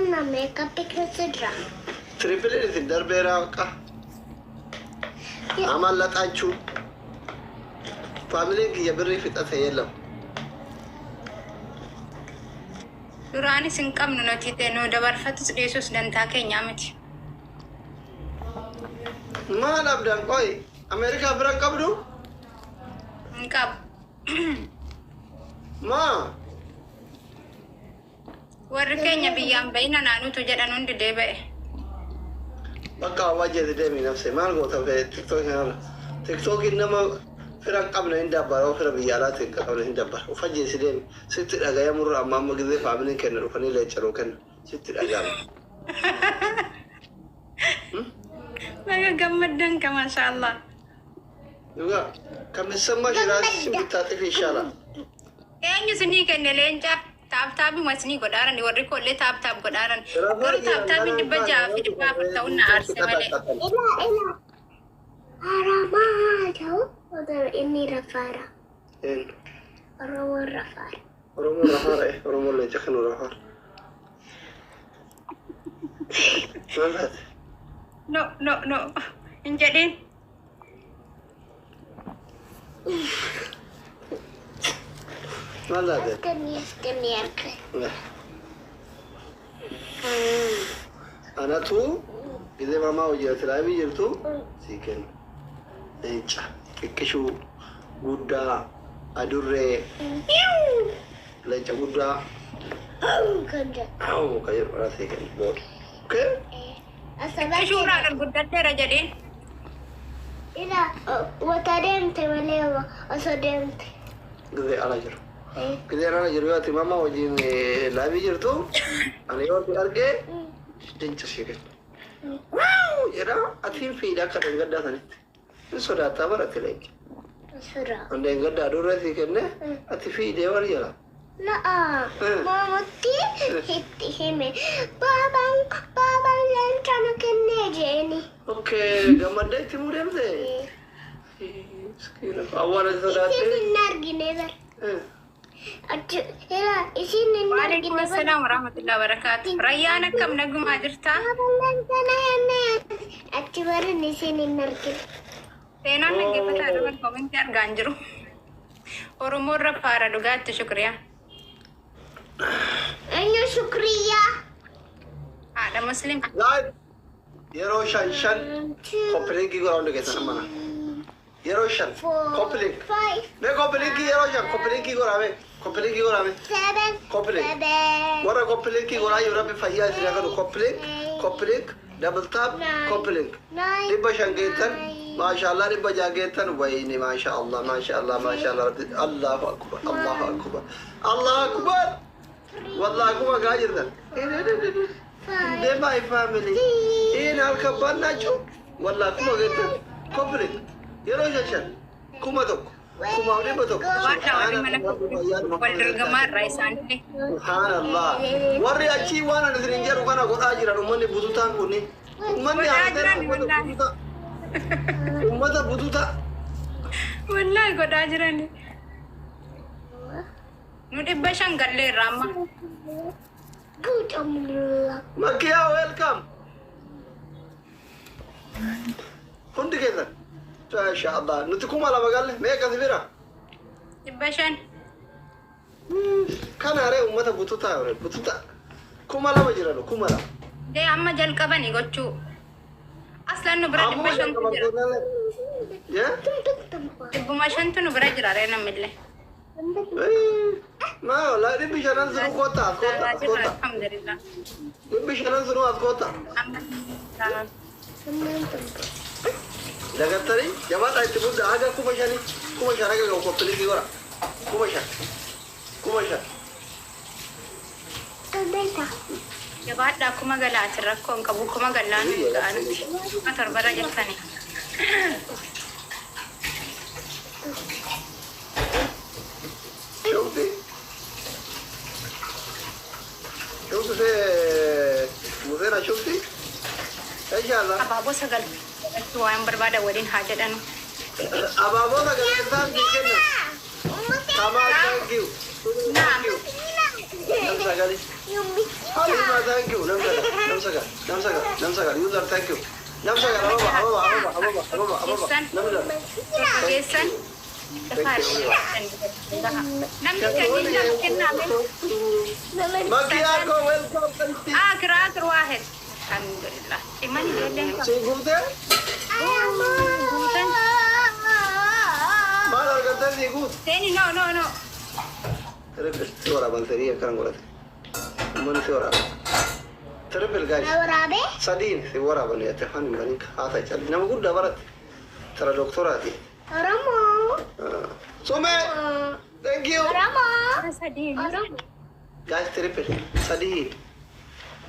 Anna makeup ikra. Triple is in Darbera. Amal Latachu. Family Gabri fit at a yellow. Durani sinkam no tite no dabar fatus desus dan take nyamit. Man of them, boy. America Brancabru? Ngap. Ma. Warra Kenya biyang bayna nanu to jada non de debe. Baka waje the demi nafse man go to TikTok hal. TikTok inma firak qabla inda baro fira biyala qabla inda baro faje sidem sitti daga yamur amma magze family ken rufani le charo ken sitti daga. Naga gamad ka masyaallah. Juga kami semua kira simpita inshallah. Enyu sini ken lenca. Tab masni godaran di warri ko le tab godaran. Guru tab di baja fi di pa tauna arse male. Ila. Arama jauh. Udah ini Rafara. Oromo Rafara. Oromo le jakan Rafara. Mana? No. Injadin. Mana ada? Skenir. Anak tu, ini mama ujian terapi je tu, siken, enca, kekeshu, Buddha, adure, lenca Buddha, kayak orang siken, bor, okay? Keshura kan Buddha tera jadin. Ila, watadente malewa, asodente. Gede ala jer. Gede ala jer ya, mama ujian terapi je tu, ane orang tiarge. Dinca siken. Wow, jera atin fida kadang gada sanit. Sudah tahu berarti lagi. Sudah. Anda yang gada dulu siken ne, atin fida war jera. Nah, mama hiti hime. Baba lantana kene jeni. Oke, gambar deh timu dem deh. Sekian awal sudah tu. Isi nargi never. Ila, isi nargi Waalaikumsalam warahmatullahi wabarakatuh. Rayana kam nagum ajirta. Baba lantana hene. Ati baru isi nargi. Tenan nage pata dapat komentar ganjru. Oromo Rafara dugat syukriya. Ayo syukriya. Ada muslim. Live. Yero shan. Komplain ki orang dekat sana mana? Yero shan. Komplain. 5, Ne komplain ki yero shan. Komplain ki orang ame. Komplain ki orang ame. 7, Komplain. 7. Wara komplain ki orang yura be fayya sila kan komplain. Double tap. Komplain. Riba shan getan. Masyaallah riba jagetan. Wah ini masyaallah. Allahu akbar. Wallah aku mah gajer dan. Ini my family. Ini alkabar nacho. Wallah aku mah gitu. Komplain. Yero shan. Kuma tok. Kuma udah betul. Walder gamar raisante. Subhanallah. Warri achi wana nadirinja rukana kota ajira rumani bututan kuni. Umani ada umata bututa. Wallahi kota ajirani. Nudi bashang galle rama. Good amullah. Makia welcome. Kundi kita. Masya Allah. Nutukum ala magalle. Mereka sendiri. Bashan. Kana are ummata bututa ore bututa. Kumala majirano kumala. De amma jal kabani gochu. Aslan no brad bashan tujira. Ya? Ibu mashan tu no brad jira rena mille. Ma la di bishanan sunu kota. Alhamdulillah. Di bishanan sunu kota. Dagat tadi, jabat itu buat aga kumashani aga kau pilih orang. Kumashan. Beta. Jabat dah aku magala cerak kau kabu aku magala ni kan. Atar bara jelasani. Shukti se mudera shukti. Ejala. Ababo sagal. Tu yang berbada wadin hajadan. Ababo sagal kita bikin. Sama thank you. Nah. نمسكالي حليمة thank you نمسكال user thank you نمسكال أبابا Geessan. Namni kenna Makiako welcome kanti kiraat ruwahed. Alhamdulillah. Iman ijoolleen qaba. Sigute Guutan. maal argattee sigut Seeni no. Triple si waraaban sadii akkan godhate uummanni si waraaba Triple guys Waraabee? sadiin si waraaban yaate afaan hin baniin haata calli nama guddaa baratte tara doktoraati Oromoo. Sume thank you Oromoo. Sadii. guys triple sadii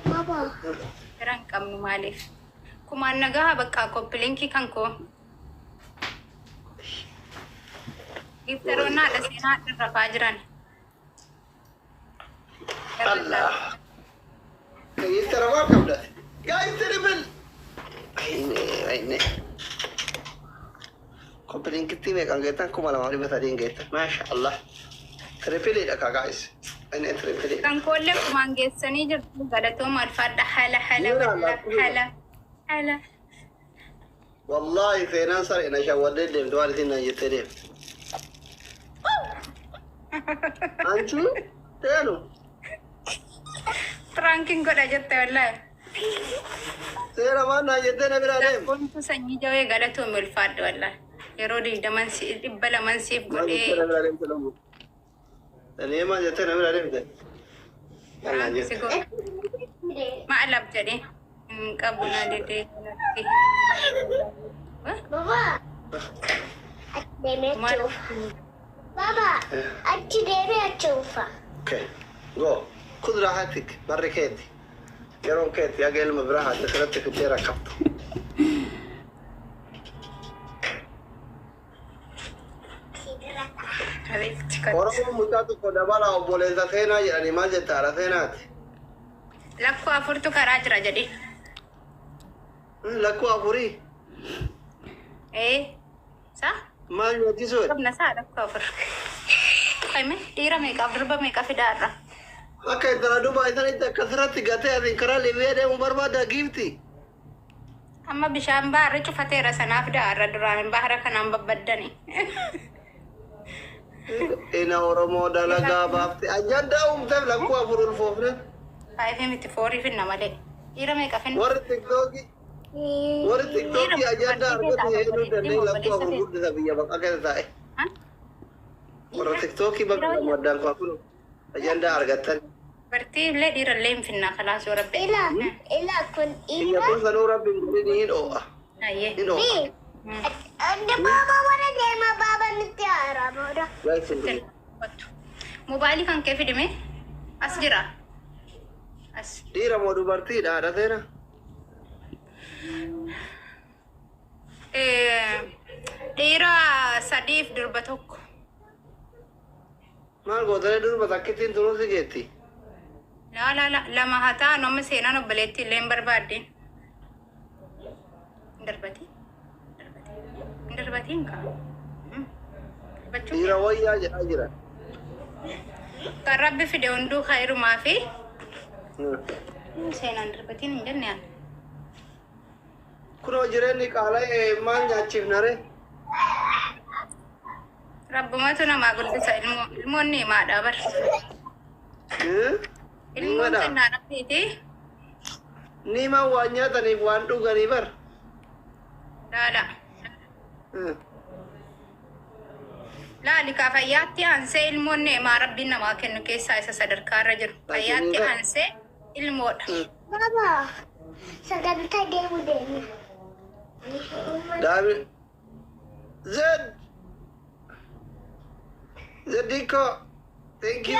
Baba. Iraan qabnu maaliif? Kumaan nagaa bakka koppilinki kan koo. Giftaroon haadha seenaa rafaa jiran. Allah tara maal qabda guys triple ayne kompilinkitti meeqan geettan 2,300 geettan maasha Allah triple dha guys ayne triple Kan koollee kumaan geessanii jirtu galatooma alfaadha hala. والله في ناس انا شودت لي دوالتي انا جيت لي انتو تانو Ranking godha jette wallahi. سيرا ما انا جيت انا بلا ديم Kun sanyii jawee galatooma alfaadha wallahi. Yeroo 200 siif godhee. انا ما جيت انا بلا ديم يلا Si جيت godhe. Maalaf jedhee. Qabuna dedee. Baba. Achi deemee achuufa. Baba. Achi deemee achuufa. اوكي جو خذ راحتك بري كيتي يرون كيتي يا قيل مبراها تسلتك الديره كبطه ورقم متاتو كدبالا وبوليزا ثينا يعني ما جت على ثينات Lakkoo afurtu karaa jira jedhee. لكو ابوري Sa? ما يجي سوى Qabna saa lakkoo afur. Qaime dhiira meeqaaf durba meeqa fidaarra. akka intala duba isanit akkasirratti gatee asin karaa libee deemu barbaada giifti Amma bishaan baharri cufateera sanaaf daarra duraan bahara kanaan babbaddani. ina oromoo dalagaa baafte ajandaa uumteef lakkuu afur ulfoofne Faayifii miti foorii finna malee. Dhiira meeqa finna? warri tiktookii ajandaa argate hedduu dandeenye lakkuu afur guddisa biyya baqa keessa taa'e warra tiktookii bakka gammaddaan faafunu ajandaa argattan Bartii illee dhiira illee hin finna kalaas yoo rabbe. Ila kun biyya kun sanuu rabbiin guddiin hin oo'a Ayyee. hin oo'a Anda baba warra deema baba nutti haaramoodha. Mobaayilii kan kee fidime as jira. As. dhiira moo dubartiidha haadha seena Dhiira sadiif durba tokko. maal gootanii durba takkittiin tunuu si geetti La lama hataa nama seenaan obboleetti illee hin barbaadden. Darbatiin kaa. dhiira wayyaa jedhaa jira Kan rabbi fide hunduu khairumaa fi seenaan darbatiin hin jenne yaala. kunoo jireenyi qaala'ee maal nyaachifnare Rabbumatu namaa guddisa ilmoonni himaadhaa bar. Ilmoon kennaan abdiiti. nima waan nyaataniif waan dhuganii bar Laala. Laali kaa fayyaatti aansee ilmoonni himaa rabbiin namaa kennu keessaa isa sadarkaarra jiru. Fayyaatti aansee ilmoodha. Baba. Sagantaa deemu deemu. David Zed Zediko thank you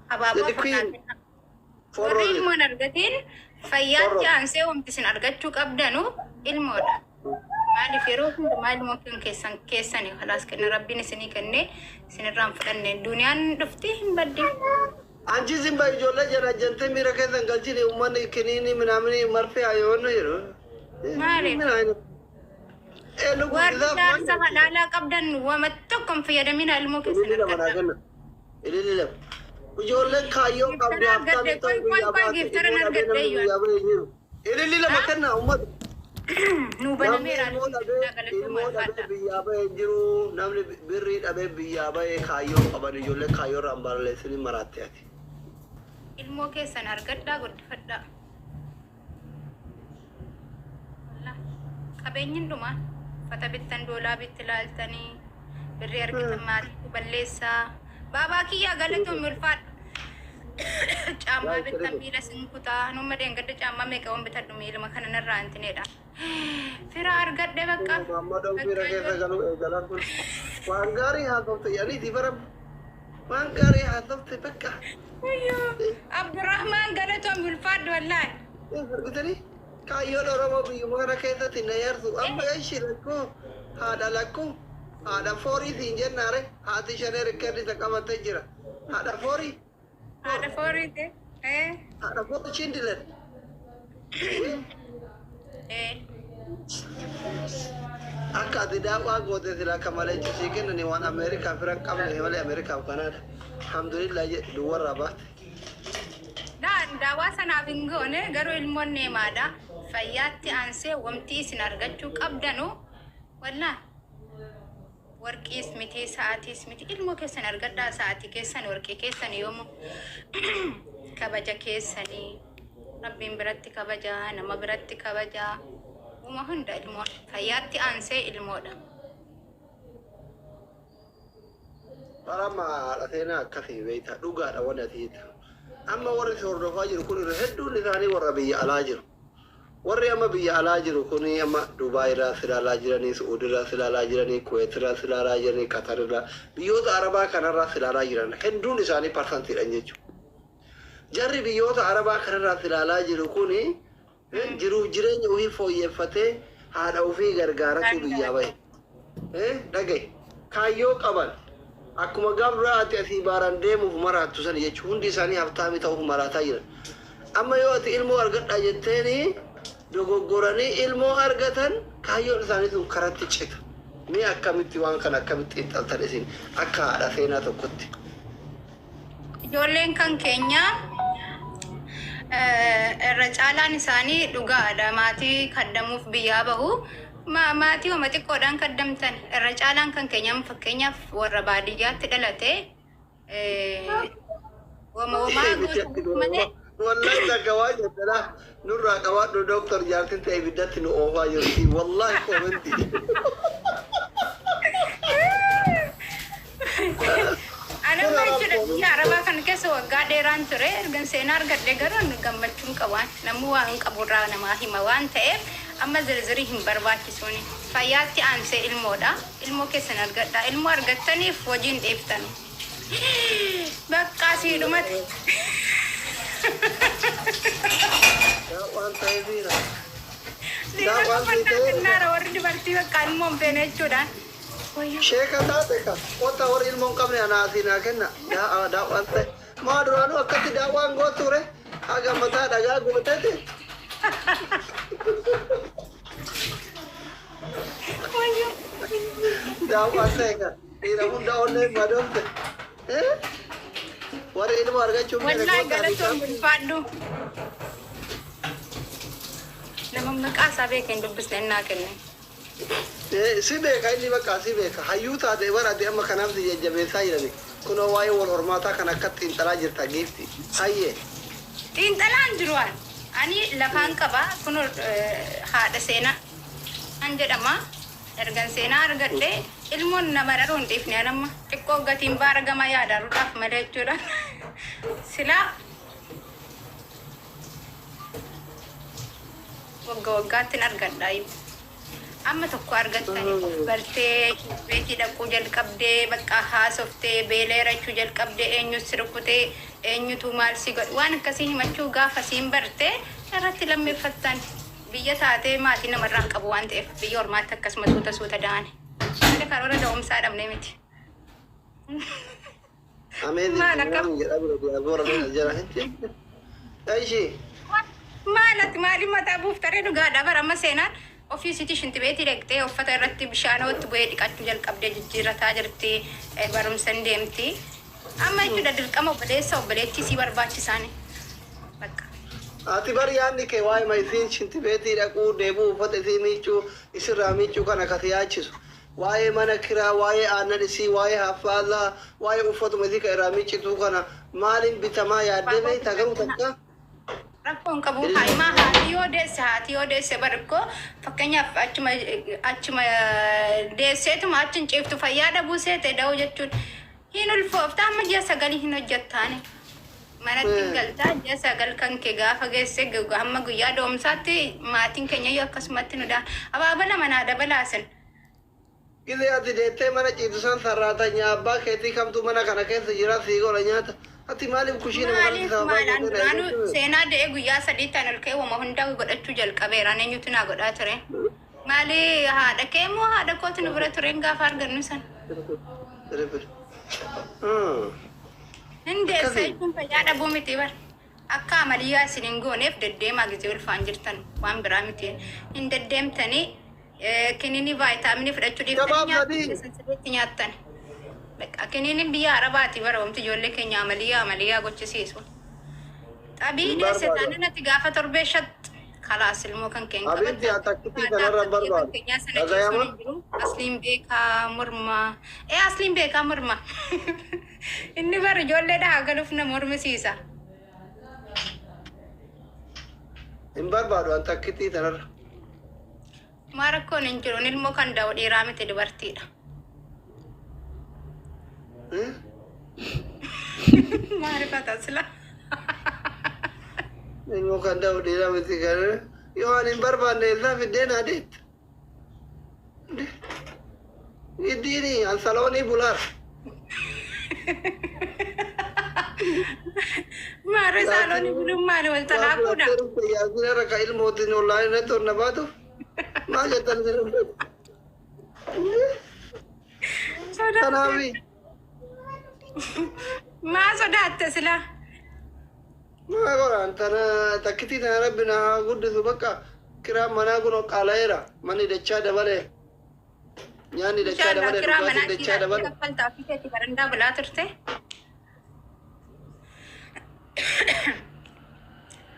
Abaaboo The Queen. warri ilmoon argatiin fayyaatti aansee wanti isin argachuu qabdanu ilmoodha. Maaliif yeroo hundumaa ilmoo keessanii kalaas kenna rabbiin isinii kennee isinirraan fudhanne duniyaan dhufti hin badde. anchi simba ijoollee jara jantee miira keessan galchini uummanni kiniini minaamini marfee ayoonno jedhu Maaliif? Warri jaarsa halaalaa qabdan wama tokko hin fayyadamin ilmoo keessan ilili lama naa argadha. kenna ilili lama ijoolleen kaayyoo qabdu haftaan ta'u guyyaa baate ililli lama kennaa ummata ilmoo dhabee biyyaa bahee jiru namni birrii dhabee biyyaa bahee kaayyoo qaban ijoollee kaayyoo irraan barreessanii maraatte ati ilmoo keessan argadhaa guddifadhaa qabeenyin dhumaan uffata bittan doolaa bitti ilaaltanii birrii argitan maatii balleessaa baabaa kiyyaa galatuun ulfaadha caammaa bittan miila sinkutaa numma deengadda caammaa meeqaawwan bitadhu miiluma kana narraa antineedha fira argadhe bakka Muhammadon fira keessa galuu eegalan kun waan gaarii haasofte yaaniiti baram waan gaarii haasofte bakka Abdurrahmaan galatuun ulfaadha wallaahi argitanii kaayyoon Oromoo biyyuma kana keessatti na yarsu amma ishii lakkoo haadha lakkoo haadha foorii siin jennaare haati shanee rikkeerri isa qabattee jira haadha foorii haadha foorii ta'e haadha foorii chindilan akka ati daawwaa goote silaa akka malee cusii kennani waan Ameerikaa firan qabne malee Ameerikaa fi Kanaada alhamdulillah jedhu duwwarraa baate. Daawwaa sanaaf hin goone garuu ilmoon neemaadha. Fayyaatti aansee wamtii isin argachuu qabdanu wallaa warqiis miti sa'aatiis miti ilmoo keessan argadhaa sa'aatii keessan warqii keessan yoomuu kabaja keessanii rabbiin biratti kabajaa nama biratti kabajaa uma hunda ilmoon fayyaatti aansee ilmoodha. Barama dhaseenaa akkasii beektaa dhugaadha waan atiita. Amma warri hordofaa jiru kun irra hedduun isaanii warra biyya alaa jiru. Warri amma biyya alaa jiru kun amma Dubaay irraa silaalaa jiranii, Suudii irraa silaalaa jiranii, Kuwait irraa silaalaa jiranii, Qatar irraa biyyoota Arabaa kanarraa silaalaa jiran hedduun isaanii parsantiidhaan jechuudha. Jarri biyyoota Arabaa kanarraa silaalaa jiru kun jiruuf jireenya ofii fooyyeffatee haadha ofii gargaaratu biyyaa bahe. Dhagaye kaayyoo qaban akkuma gabraa ati asii baaraan deemuuf maraattu sana jechuun hundi isaanii haftaamii ta'uuf maraataa jiran. Amma yoo ati ilmoo argadhaa jetteeni dogoggoranii ilmoo argatan kaayyoon isaanii sun karatti cita. Mee akkamitti waan kana akkamitti xiinxaltan isin akka haadha seenaa tokkotti. Ijoolleen kan keenya irra caalaan isaanii dhugaadha. Maatii kaddamuuf biyyaa bahu. Maatii wama xiqqoodhaan kaddamtan irra caalaan kan keenya fakkeenyaaf warra baadiyyaatti dhalate wama malee. Wallahi dhagawaa jedhana nurraa qabaadhu Dr. Jaartin ta'e ibiddatti nu oofaa jirti. Wallahi koomenti. Anamma jechuudha biyya Arabaa kan keessa waggaa dheeraan ture ergan seenaa argadhe garuu gammachuun qabaan namni waan hin qaburraa namaa hima waan ta'eef amma zirzirii hin barbaachisuuni. Fayyaatti aansee ilmoodha. Ilmoo keessan argadha. Ilmoo argattaniif hojiin dheeftan. Bakka asii dhumate. Waan ta'ee biira. Nara warri dubartii bakka ilmoon feene jechuudhaan. Sheeka taate ka wanta warri ilmoon qabne anaasii naa kenna. Daawwaan ta'e maa duraanuu akkatti daawwaan gooture haga mataa dhagaa gootete. Daawwaan ta'e ka dhiira hunda onnee madoomte. Warri ilmoo argachuuf wallahi galatoon bulfaadhu. Nama maqaa isaa beekeen dubbisne innaa kenne. Si beeka inni bakka si beeka hayyuu taate barate amma kanaaf si jajjabeessaa jirani kunoo waa'ee wal hormaataa kan akka xiinxalaa jirta geefti hayyee. Xiinxalaan jiru waan ani lafaan qaba kun haadha seenaa an jedhama ergan seenaa argadhe ilmoon nama dharuu hin dhiifne anamma xiqqoo gatiin baara gama yaadaruudhaaf malee jechuudha. Silaa waggaattiin argadha. Amma tokko argattanii bartee beekii dhaquu jalqabdee bakka haasoftee beeleerachuu jalqabdee eenyutti rukutee eenyutu maal si godhe waan akkasii himachuu gaafa siin bartee irratti lammeeffattan biyya taatee maatii namarraan qabu waan ta'eef biyya ormaatti akkasuma suuta da'ane. Akka karoora da'umsaa dhabnee miti. Maalati maaliin mataa buuftaree dhugaadhaa barama seenaan ofiisitti shinti beetii dhaqxee uffata irratti bishaan watti bu'ee dhiqachuu jalqabdee jijjiirrataa jirti barumsan deemti. Amma jechuudha dirqama obboleettii si barbaachisaani. Bakka. Ati bari yaadni kee waa'ee maisiin shintibeetii dhaquu deebuu uffata isii miiccuu isirraa miiccuu kana kati yaachisu. Waa'ee mana kiraa, waa'ee aannan isii, waa'ee haffaalaa, waa'ee uffatuma isii kan irraa miiccituu kana maaliin bitamaa yaaddee beektaa garuu takka? Rakkoon qabu haati yoo deesse barikkoo fakkeenyaaf achuma deesseetuma achiin ciiftu fayyaa dhabuu seete da'u jechuun hin ulfoofta amma ji'a sagalii hin hojjettaane. Manatti galtaa ji'a sagal kan kee gaafa geesse hamma guyyaa doomsaatti maatiin keenya akkasumatti nu dhaan abaabala manaa dabalaasan. Gizee ati deettee mana ciibsisan sarraata abbaa keetii kamtu mana kana keessa jira sii gola nyaata. Ati maaliif kushiina maaliif maalaan duraanuu seenaa da'ee guyyaa sadii ta'an ol ka'ee wama hundaa godhachuu jalqabeeraan eenyutu naa godhaa ture. Maali haadha kee moo haadha kootu nu bira tureen gaafa argannu san. Hin deessa jechuun fayyaa dhabuu miti bar. Akka amaliyyaa isin hin gooneef deddeemaa gisee ulfaan jirtan waan biraa miti. Hin deddeemtanii kinini vaayitaaminii fudhachuu dhiiftanii nyaattan. Kinini biyya Arabaati bara wamti ijoollee keenya amaliyyaa gochisiisu. Xabii deesse taanaan ati gaafa torbee shat kalaas ilmoo kan keenya qabatu. Abinti atakkitii kanarra barbaadu. Asliin beekaa morma. Asliin beekaa morma. Inni bara ijoollee dhahaa galuuf na mormisiisa. Hin barbaadu atakkitii kanarra. Marakkoon hin jiru ilmoo kan daa'u dhiiraa miti dubartiidha. Maarifata sila. Ilmoo kan daa'u dhiiraa miti kan yoo ani hin barbaanne isaa fiddeen adeet. Iddiini ansaloonii bulaar. Maari saloonii buluun maali wal talaaquudha. Yaasina rakka ilmootiin ollaa irratti onna baatu. Maal jettan jiru? Kanaafi. Maa sodaatte sila? Maa goraan tana takkitii tana rabbi na guddisu bakka kiraan manaa kun qaala'eera. Manni dachaa dabalee. Nyaanni dachaa dabalee dhugaatiin dachaa dabalee. Kaffaltaa fi keetti barandaa bulaa turte.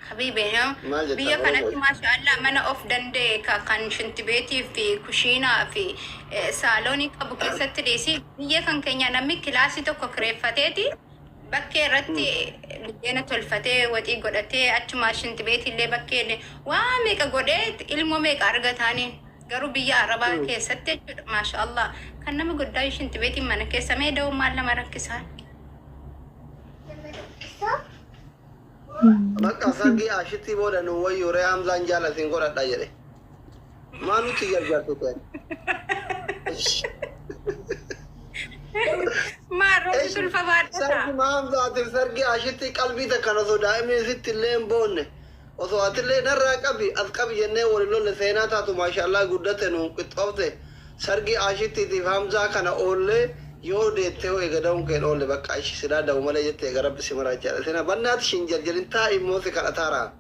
Habiibee biyya kanatti maashaallah mana of danda'e kan shintibeetii fi kushiinaa fi saaloonii qabu keessatti dhiisi biyya kan keenya namni kilaasii tokko kireeffateeti bakkee irratti buddeena tolfatee waxii godhatee achuma shintibeetii illee bakkee waa meeqa godhee ilmoo meeqa argataanii garuu biyya Arabaa keessatti jechuudha maashaallah kan nama guddaa shintibeetiin mana keessa mee da'u maal nama rakkisaa. Bakka sargii ashitti booda nu wayyuu ree Hamzaan jaalatiin godhadha jedhe. Maa nuti gargaartu ta'e? Maarroo sulfa baadhata. Sargi maa Hamzaatiin sargii ashitti qalbii takkan osoo daa'imni sitti illee hin boonne osoo atillee narraa qabi as qabi jennee waliin lolle seenaa taatu maashaallah guddate nu qixxoofte sargii ashittiitiif Hamzaa kana oollee yoo deettee hoo eegadamuun keen oolle bakka ishi sidaa dabu malee jettee gara bisi maraa jedha sena bannaati shin jarjarin taa immoo si kadhataaraan.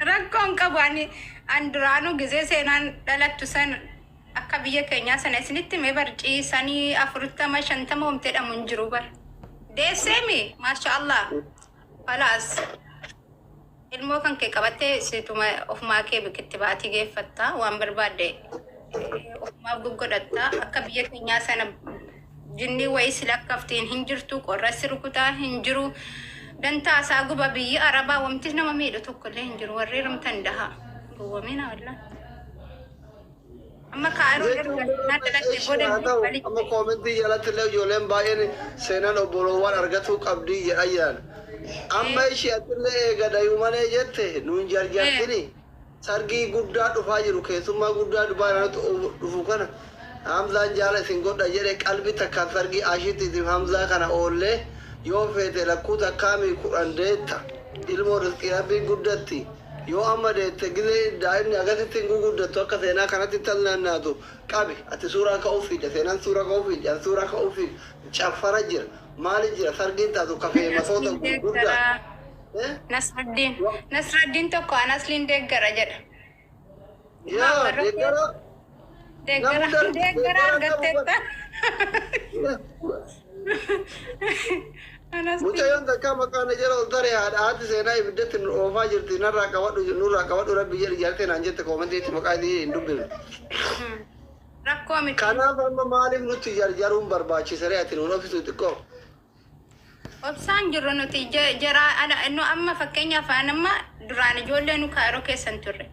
Rakkoon qabu an duraanuu gisee seenaan dhalattu san akka biyya keenyaa sana isinitti mee barciisanii 40-50 homtee dhamu hin jiru bar. Deesseemi maashaallah. Falaas ilmoo kan kee qabattee situma ofumaa kee biqitti baatii geeffatta waan barbaadde. Ofumaaf guggodhatta akka biyya keenyaa sana jinni wayii sila akkaftiin hin jirtu qorrassi rukutaa hin jiru dantaa isaa guba biyya Arabaa wamtis nama miidhu tokkollee hin jiru warri rumtan daha gowwamina walla amma kaaroo erga dalagde booda amma koomentii jalatti illee ijoolleen baay'een seenaan obboloowwan argatuu qabdii jedha jiran amma ishee atillee eegadayu malee jette nuun jarjartini. Sargii guddaa dhufaa jiru keessummaa guddaa dhufu kana Hamzaan jaala isin godha jedhe qalbii takkaan sargii ashittiitiif Hamzaa kana oollee yoo feete lakkuu takkaamii 10 deetta ilmoo rizqii rabbii guddatti yoo amma deette gizee daa'imni agasitti hin guguddattu akka seenaa kanatti talnaannaatu qabi ati suuraa ka'uu fiidha seenaan suuraa ka'uu fiidha suuraa ka'uu fiidha caffara jira maali jira sargiin taatu kafee masoota guddaa. Nasruddin tokko Anasliin deeggara jedha. Yaa deeggara deeggara argatteetta. Mucayyoon takka maqaan jala ol taree haati seenaa ibiddatti nu oofaa jirti nurraa qabadhu rabbi jedhi ijaartee naan jette koomentiitti maqaa isii hin dubbifne. Rakkoo miti. Kanaaf amma maaliif nuti jarjaruun barbaachisa ati nuun ofisu xiqqoo. Obsaan jirru nuti jara nu amma fakkeenyaaf amma duraan ijoollee nu kaayiroo keessan turre.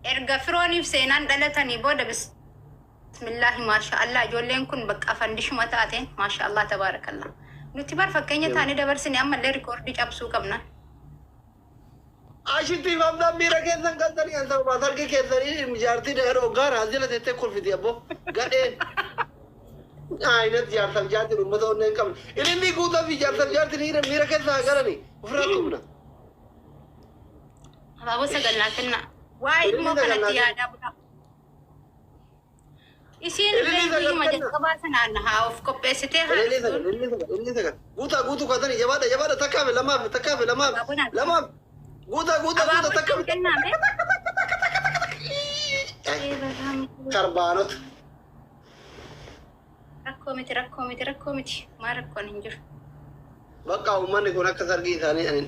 Erga firooniif seenaan dhalatanii booda bismillaahi maashaallah ijoolleen kun bakka fandishuma taateen maashaallah tabaarakallah. Nuti bar fakkeenya taanii dabarsine ammallee rikoordii cabsuu qabna. Ashittiif amnaan miira keessan galtanii kan ta'u baasargi keessanii ijaartii dheeroo hoggaa raajila tettee kolfiti abbo gadheen. Ayinat jaarsaaf jaartiin uummata onneen qabne. Inni guutaaf jaarsaaf jaartiin miira keessaa galanii ofirraa qabna. Abaaboo sagalnaa kenna. Waa ilmoo kanatti yaadaa bula. Isiin illee ma jalqabaa sanaan haa of qopheessitee haa. Inni sagal. Guutuu kaatanii jabaadha takkaafe lamaaf. Guuta takkaafe. Kennaame. Karbaanota. Rakkoo miti. Maa rakkoon hin jiru. Bakka uummanni kun akka sargii isaanii ani hin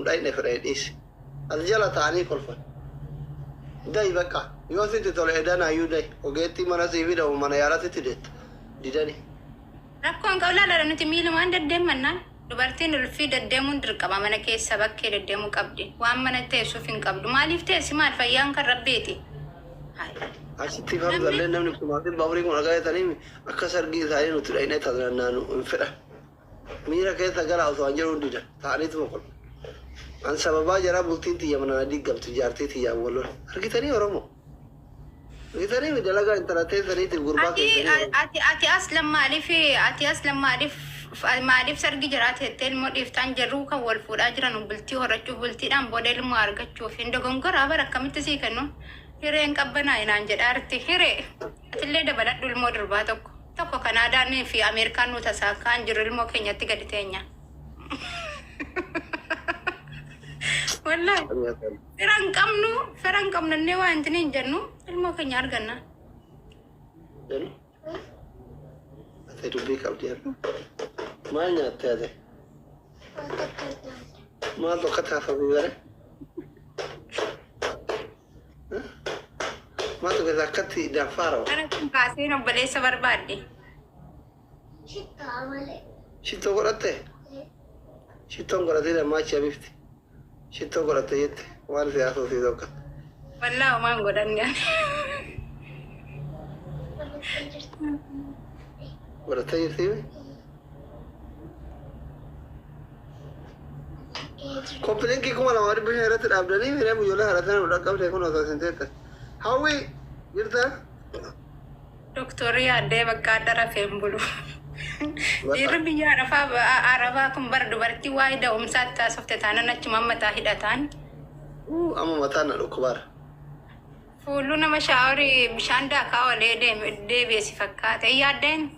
dhayne fedha dhiise. As jala ta'anii kolfan. Dayi bakka yoo sitti tole edan hayyuu dayi ogeettii mana siifi dhabu mana yaalaatti deetta didani. Rakkoon qawlaadha nuti miilumaan deddeemannaan dubartiin ulfii deddeemuun dirqama mana keessa bakkee deddeemuu qabdi waan mana teessuuf hin qabdu maaliif teessi maal fayyaan kan rabbeeti. Asitti fargallee namni kumaatiin baaburii kun dhagaayatanii akka sargii isaanii nuti dhayne tajaajilanaanu hin fedha. Miira keessa gara osoo hin jiru dida ta'aniituma qolfa. An sababaa jara bultiin tiyya mana diigamtu jaartii tiyyaan waloon argitanii Oromoo. Argitanii mi dalagaa intalaatee saniitiif gurbaa keessanii. Ati as maaliif sargi jiraate jettee ilmoo dhiiftaan jirruu kan wal fuudhaa jiran bultii horachuuf bultiidhaan booda ilmoo argachuuf hin dogongoraa bara akkamitti sii kennu hireen qabbanaa inaan jedhaarti hiree atillee dabaladhu ilmoo durbaa tokko Kanaadaan fi Ameerikaan nu tasaakkaan jiru ilmoo keenyatti gadi teenya. Wallahi firan qabnu illee waan ittiin hin jennu ilmoo keenya arganna. Ati dubbii qabdi yaa. Maal nyaattee ate? Maal tokko taafamii bare? Maal tokko akkatti danfaara? Ana kun kaasee obboleessa barbaadde. Shittoo godhatte? Shittoon godhatee lammaa achi abifti. Shittoo godhatte jette waan siyaasoo fi tokko. Wallaahi maan godhanne. Godhattee jirti? Kompilinki kuma lama dhibba shan irratti dhaabdanii miree biyyoolaa haratanii nu dhaqqabdee kun osoo isin teetta. Hawwii jirtaa? Doktorri yaaddee bakka adda rafeen bulu. Dhiirri biyya Arabaa kun bara dubartii waa'ee da'umsaatti taasifte taanaan achuma mataa hidhataan. Amma mataan na dhukkubaara. Fuullu nama shaaworii bishaan daakaa olee deebi'eesi fakkaate yaaddeen.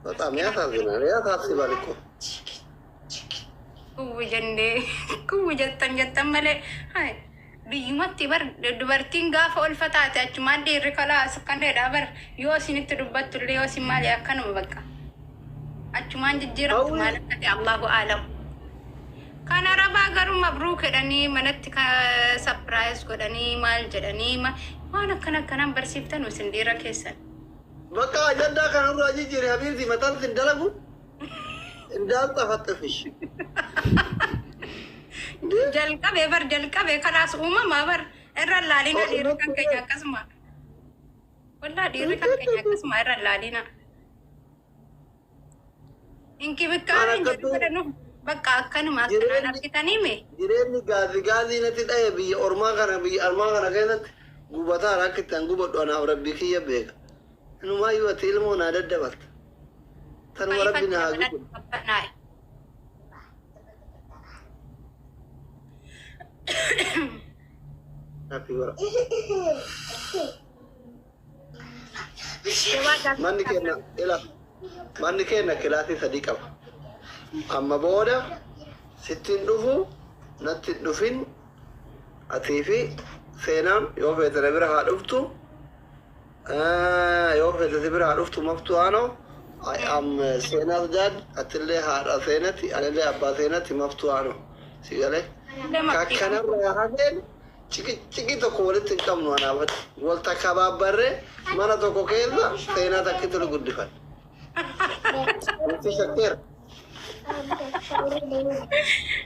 Bataam yaa taasisa balikoo. Kuwwi jettan malee biyyumatti bar dubartiin gaafa ulfa taate achumaan dhiirri kalaas akkanadha bar yoo isinitti dubbattullee yoo isin maali akkanuma bakka achumaan jijjiiramtu maal akkati Allahu aalam. Kan Arabaa garuu mabruuk jedhanii manatti sapiraayis godhanii maal jedhanii waan akkanaan barsiiftan isin dhiira keessan. Bakka ajandaa kanarraa jijjiire habiibti mataan sin dalagu. Indaan xafattafish. Jalqabe kanaas uumamaa bar irra laalina dhiirri kan keenya akkasuma. Wallaa dhiirri kan keenya akkasuma irra laalina. Inki bikkaan hin jedhu godhanu bakka akkanuma akkanaan argitanii mee. Jireenyi gaazii natti dhahe biyya ormaa kana keessatti gubataan akka ittiin gubadhu anaaf rabbii kiyya beeka. Inumaayyuu ati ilmoo naa daddabarta. Tanuma rabbi naa gubu. Happy wara. Manni keenya kilaasii sadii qaba. Amma booda sittiin dhufu natti dhufin atii fi seenaan yoo feetana bira haa dhuftu يوم اللي تبرع عرفته مفتوحانو أم سينات جاد أتلي هار أثينتي أنا اللي أبا ثينتي مفتوحانو سيقالي كأنا رأي هذين تيجي تقولي تكمل أنا بس قلت كباب بري ما أنا تقول كذا ثينات أكيد تقول دفن في شكر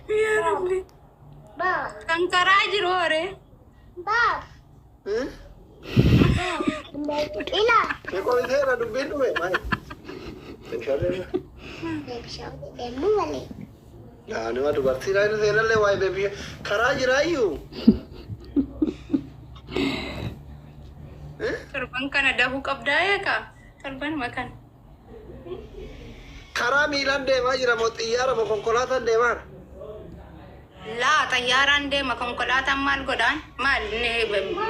يا ربي باب كان كراجل وري باب إلى يقول ثينا دبين دبين ما تكلم المولي لا أنا ما دبرتي لا ثينا اللي واي بيبي كراجل رايو تربان كان دهو كبدايا كا تربان مكان كرامي لندي ما جرى موت إيارة بكونكولاتا ديمار لا طياران دي مكان كلاتا مال غدان مال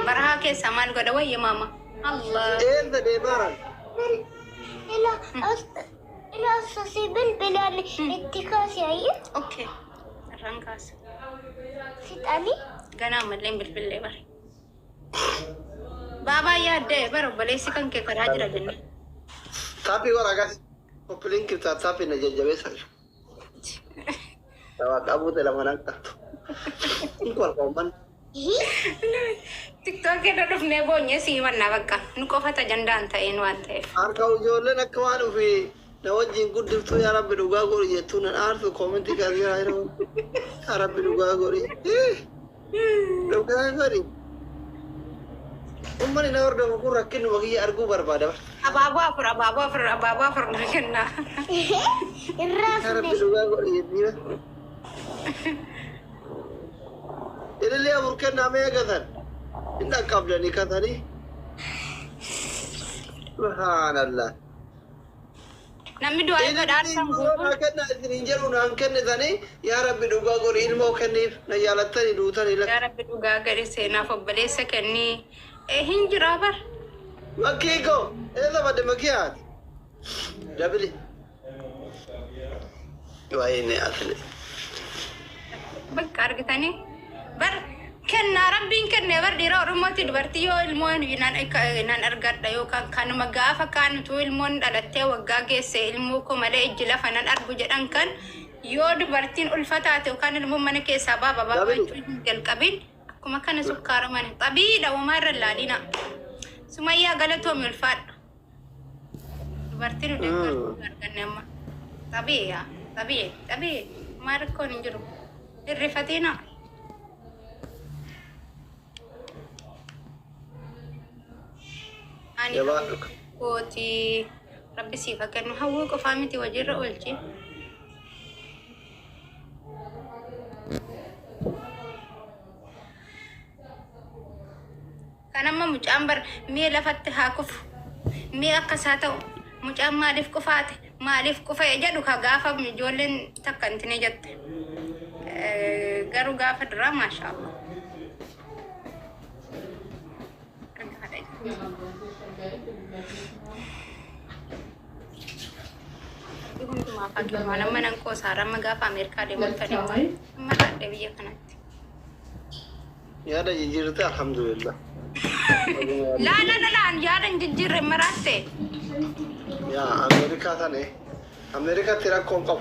برها كيسا مال غدا ويا ماما الله إيه ده ديمارا إلى أساسي بالبلان اتكاسي أيه اوكي الرنكاس ست أني غنا ملين بالبلي بر بابا يا دي برو بليسي كان كي كراجرا جن tapi orang kasih kopling kita tapi naja biasa. Tawa kamu dalam anak tu. Ingkar komen. TikTok ke dah dufne bonya si mana bakka nuko fata jandan ta en wante Arkau jolle nak kawan fi. Nawajin kudu tu ya Rabbi duga gori je tu nan artu comment kari ayo. Ya Rabbi duga gori. Duga gori. Umman ina ordo ko rakin wagi argu barbada. ababa for kenna الراس Ya Rabbi duga gori je. Ini lihat mungkin namanya katan. Indah kabel ni kata ni. Subhanallah. namni do ay Ini gadar sang gugu makan nak ninjar unangkan ni tadi. Ya Rabbi duga gori ilmu kan ni. Na jalatan ni dutan ni lah. ya rabbi duga gari se na fo bale sakanni e hinjira bar Makiko. Eda pada makiat. Dabili. Wah ini asli. bakka argitani bar kenna rabbin kenne bar dira rumati dubarti yo ilmoon inan argadda yo kan magafa kan to ilmoon dalatte wagga gese ilmu ko male ijla fanan argu jedan kan yo dubartin ulfatate kan ilmu man ke sababa baba jul qabil kuma kana sukkara man tabida wa marra ladina sumayya galato mi ulfat dubartin de garganema tabi marko ninjuru الرفاتينا Ya Pak. كوتي ربي سيفا كان هو كفامتي وجر أولتي كان أما مجامبر مي لفتها كف مي أكساتو مجام مالف كفاتي مالف كفا يجدو كغافة مجولن تكنتني جد garu gafa dra masha Allah mana mana ko sara magafa Amerika de mutane mara de biya kanat Ya ada jijir tu alhamdulillah. la ya dan jijir marate Ya Amerika sana. Amerika tidak kongkap.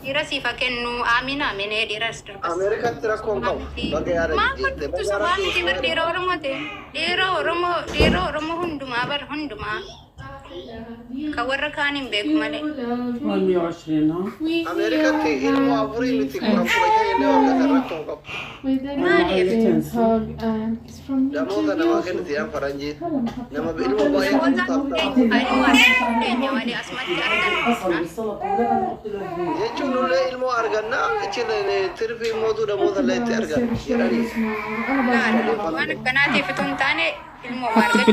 dira sifa kennu amina mene dira star Amerika tidak kongkap. Bagai ada ma jijir. tu sabani timber dira oromo hunduma bar hunduma kawarra kanin be kumale 120 ها Amerika tu ilmu aburi miti kurang kurang ini orang tidak kongkap. Damo tak nama kan tiang Faranji. Nama ilmu baik اصلا بالسلطه ولا نحط له Ya cuma ilmu argana, cina ni terfi modu damo tak leh argan. Ya ni. Anak banati fitun tane ilmu warga